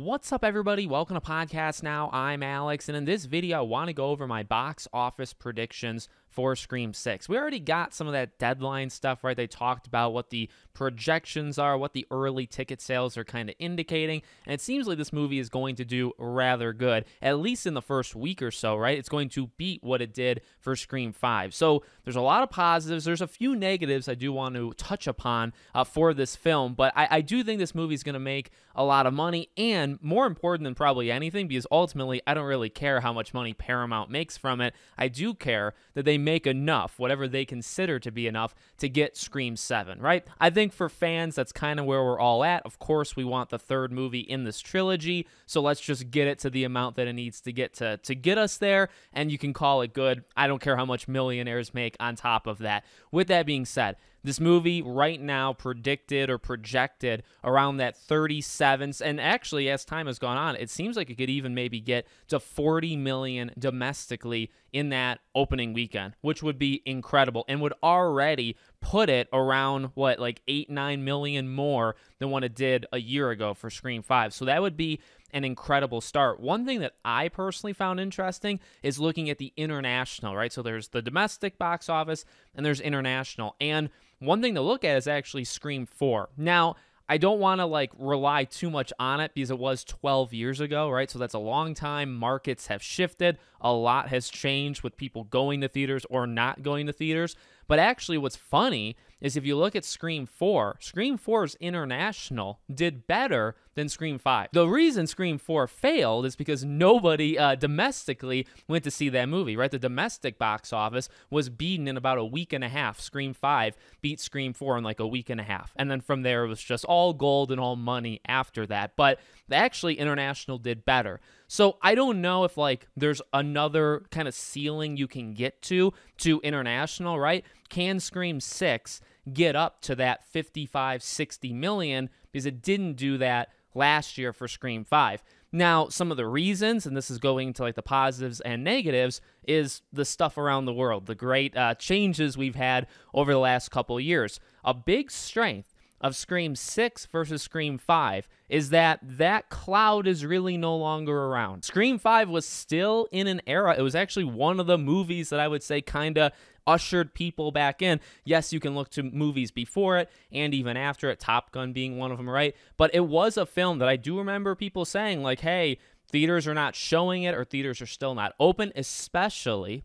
What's up, everybody? Welcome to Podcast Now. I'm Alex, and in this video, I want to go over my box office predictions for Scream 6. We already got some of that deadline stuff, right? They talked about what the projections are, what the early ticket sales are kind of indicating, and it seems like this movie is going to do rather good, at least in the first week or so, right? It's going to beat what it did for Scream 5. So there's a lot of positives. There's a few negatives I do want to touch upon for this film, but I do think this movie is going to make a lot of money, and more important than probably anything, because ultimately I don't really care how much money Paramount makes from it. I do care that they make enough, whatever they consider to be enough, to get Scream 7, right? I think for fans, that's kind of where we're all at. Of course, we want the third movie in this trilogy, so let's just get it to the amount that it needs to get us there, and you can call it good. I don't care how much millionaires make on top of that. With that being said, this movie right now predicted or projected around that 37, and actually as time has gone on, it seems like it could even maybe get to 40 million domestically in that opening weekend, which would be incredible and would already put it around what, like 8-9 million more than what it did a year ago for Scream 5. So that would be an incredible start. One thing that I personally found interesting is looking at the international, right? So there's the domestic box office and there's international. And one thing to look at is actually Scream 4. Now, I don't want to rely too much on it because it was 12 years ago, right? So that's a long time. Markets have shifted. A lot has changed with people going to theaters or not going to theaters. But actually what's funny is if you look at Scream 4's international did better than Scream 5. The reason Scream 4 failed is because nobody domestically went to see that movie, right? The domestic box office was beaten in about a week and a half. Scream 5 beat Scream 4 in like a week and a half. And then from there, it was just all gold and all money after that. But actually, international did better. So I don't know if there's another kind of ceiling you can get to international, right? Can Scream 6 get up to that 55, 60 million? Because it didn't do that last year for Scream 5. Now, some of the reasons, and this is going to the positives and negatives, is the stuff around the world, the great changes we've had over the last couple of years. A big strength of Scream 6 versus Scream 5 is that cloud is really no longer around. Scream 5 was still in an era. It was actually one of the movies that I would say kind of ushered people back in. Yes, you can look to movies before it and even after it, Top Gun being one of them, right? But it was a film that I do remember people saying hey, theaters are not showing it or theaters are still not open, especially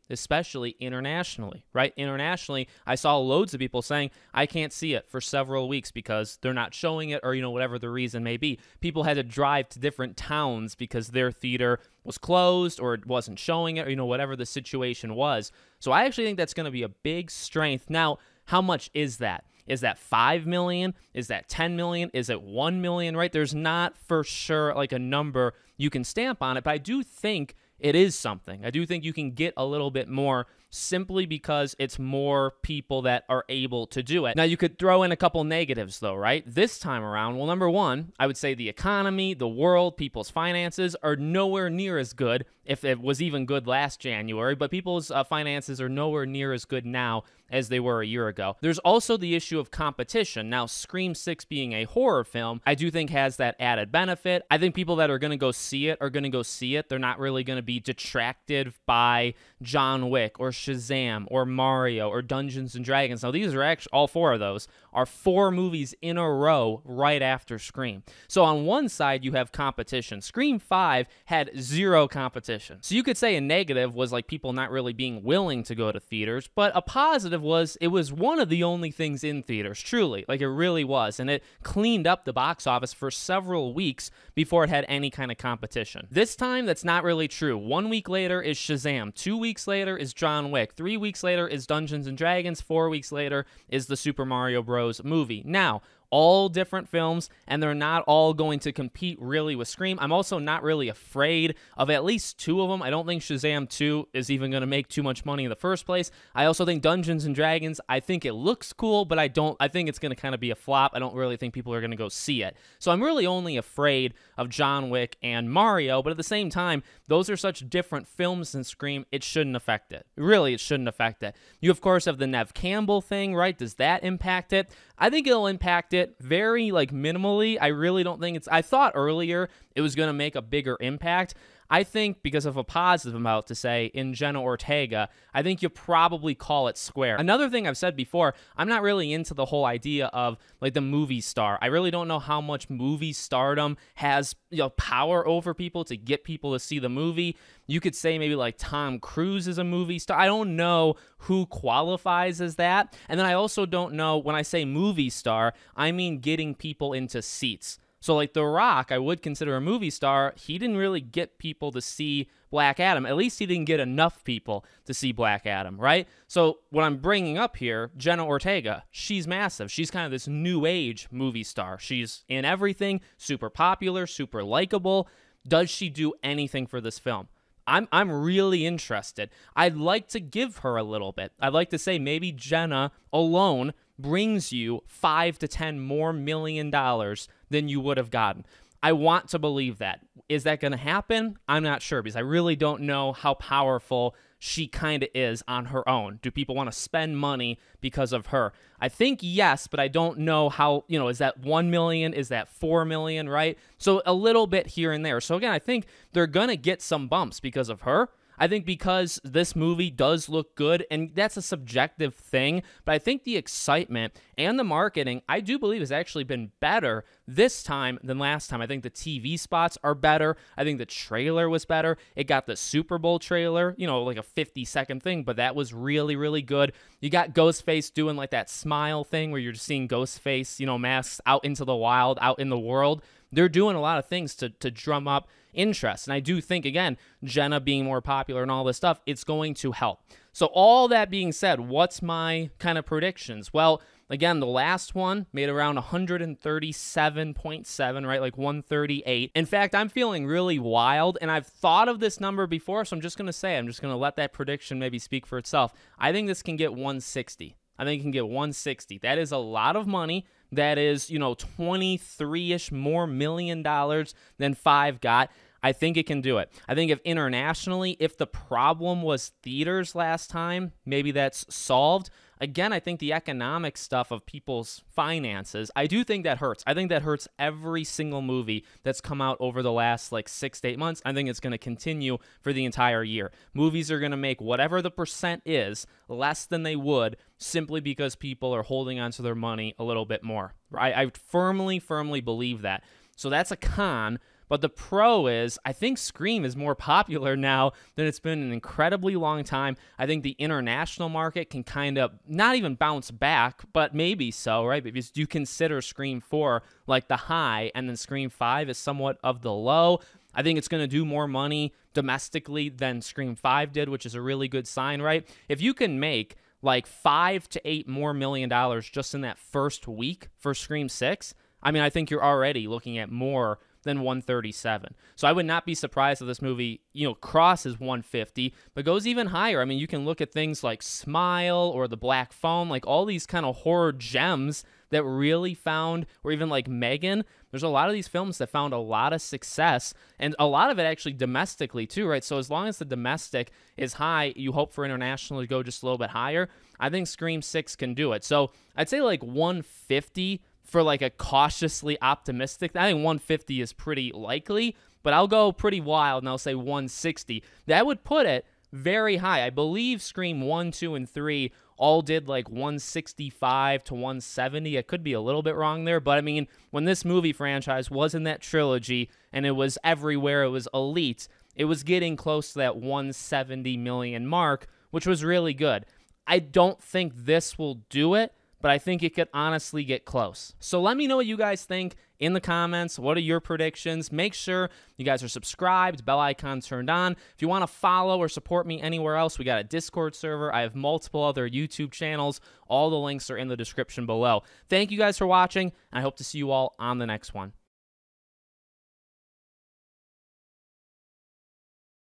internationally, right? Internationally, I saw loads of people saying, I can't see it for several weeks because they're not showing it or, whatever the reason may be. People had to drive to different towns because their theater was closed or it wasn't showing it or, whatever the situation was. So I actually think that's going to be a big strength. Now, how much is that? Is that 5 million? Is that 10 million? Is it 1 million, right? There's not for sure a number you can stamp on it, but I do think it is something. I do think you can get a little bit more simply because it's more people that are able to do it. Now, you could throw in a couple negatives, though, right? This time around, well, number one, I would say the economy, the world, people's finances are nowhere near as good, if it was even good last January, but people's finances are nowhere near as good now as they were a year ago. There's also the issue of competition. Now, Scream 6 being a horror film, I do think has that added benefit. I think people that are going to go see it are going to go see it. They're not really going to be detracted by John Wick or Shazam or Mario or Dungeons and Dragons. Now, these are actually, all four of those are 4 movies in a row right after Scream. So on one side, you have competition. Scream 5 had zero competition. So you could say a negative was people not really being willing to go to theaters, but a positive was it was one of the only things in theaters, truly. It really was. And it cleaned up the box office for several weeks before it had any kind of competition. This time, that's not really true. 1 week later is Shazam. 2 weeks later is John Wick. 3 weeks later is Dungeons and Dragons. 4 weeks later is the Super Mario Bros. Movie. Now, all different films, and they're not all going to compete really with Scream. I'm also not really afraid of at least 2 of them. I don't think Shazam 2 is even going to make too much money in the first place. I also think Dungeons and Dragons, I think it looks cool, but I think it's going to kind of be a flop. I don't really think people are going to go see it. So I'm really only afraid of John Wick and Mario, but at the same time, those are such different films than Scream, it shouldn't affect it. Really, it shouldn't affect it. You, of course, have the Neve Campbell thing, right? Does that impact it? I think it'll impact it very, minimally. I really don't think I thought earlier it was going to make a bigger impact. I think because of a positive I'm about to say in Jenna Ortega, I think you probably call it square. Another thing I've said before, I'm not really into the whole idea of like the movie star. I really don't know how much movie stardom has, power over people to get people to see the movie. You could say maybe like Tom Cruise is a movie star. I don't know who qualifies as that. And then I also don't know, when I say movie star, I mean getting people into seats. So like The Rock, I would consider a movie star. He didn't really get people to see Black Adam. At least he didn't get enough people to see Black Adam, right? So what I'm bringing up here, Jenna Ortega, she's massive. She's kind of this new age movie star. She's in everything, super popular, super likable. Does she do anything for this film? I'm really interested. I'd like to give her a little bit. I'd like to say maybe Jenna alone brings you $5 to $10 more million than you would have gotten. I want to believe that. Is that going to happen? I'm not sure, because I really don't know how powerful she kind of is on her own. Do people want to spend money because of her? I think yes, but I don't know how, is that 1 million? Is that 4 million, right? So a little bit here and there. So again, I think they're going to get some bumps because of her. I think because this movie does look good, and that's a subjective thing, but I think the excitement and the marketing, I do believe, has actually been better this time than last time. I think the TV spots are better. I think the trailer was better. It got the Super Bowl trailer, like a 50-second thing, but that was really, really good. You got Ghostface doing like that smile thing where you're just seeing Ghostface, masks out into the wild, out in the world. They're doing a lot of things to drum up interest. And I do think, again, Jenna being more popular and all this stuff, it's going to help. So all that being said, what's my kind of predictions? Well, again, the last one made around 137.7, right? Like 138. In fact, I'm feeling really wild, and I've thought of this number before, so I'm just going to let that prediction maybe speak for itself. I think this can get 160. I think it can get 160. That is a lot of money. That is, 23-ish more million dollars than 5 got. I think it can do it. I think if internationally, if the problem was theaters last time, maybe that's solved. Again, I think the economic stuff of people's finances, I do think that hurts. I think that hurts every single movie that's come out over the last 6 to 8 months. I think it's going to continue for the entire year. Movies are going to make whatever the percent is less than they would simply because people are holding onto their money a little bit more. I firmly believe that. So that's a con. But the pro is, I think Scream is more popular now than it's been in an incredibly long time. I think the international market can kind of not even bounce back, but maybe so, right? Because you consider Scream 4 like the high, and then Scream 5 is somewhat of the low. I think it's going to do more money domestically than Scream 5 did, which is a really good sign, right? If you can make like $5 to $8 more million just in that first week for Scream 6, I think you're already looking at more than 137. So I would not be surprised if this movie, crosses 150, but goes even higher. You can look at things like Smile or The Black Phone, like all these kind of horror gems that really found, or even like Megan. There's a lot of these films that found a lot of success, and a lot of it actually domestically too, right? So as long as the domestic is high, you hope for international to go just a little bit higher. I think Scream 6 can do it. So I'd say like 150 for like a cautiously optimistic. I think 150 is pretty likely, but I'll go pretty wild and I'll say 160. That would put it very high. I believe Scream 1, 2, and 3 all did like 165 to 170. I could be a little bit wrong there, but when this movie franchise was in that trilogy and it was everywhere, it was elite, it was getting close to that 170 million mark, which was really good. I don't think this will do it, but I think it could honestly get close. So let me know what you guys think in the comments. What are your predictions? Make sure you guys are subscribed, bell icon turned on. If you want to follow or support me anywhere else, we got a Discord server. I have multiple other YouTube channels. All the links are in the description below. Thank you guys for watching, and I hope to see you all on the next one.